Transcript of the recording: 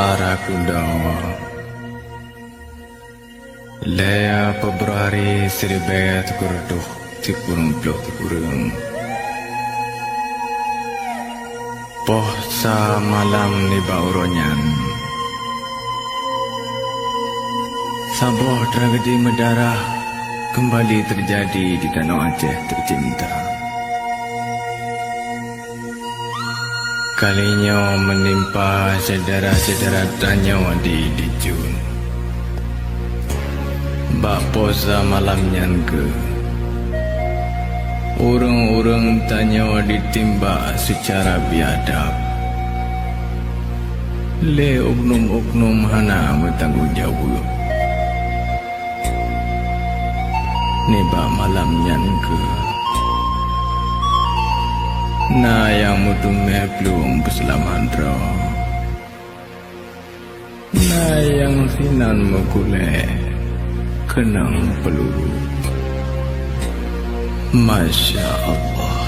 Arakundo Lea Februari 1930 Pohsa malam ni bauronyan Sabuh tragedi mendarah kembali terjadi di Danau Aceh tercinta. Kalinya menimpa saudara-saudara Danau di Dijun. Bak posa malamnya ke urang-urang tanya ditimbak secara biadab. Le oknum-oknum hana bertanggungjawab. Neba malamnya ke na yang mutume belum berselaman dro na yang sinan mukule kenang peluru Masya Allah.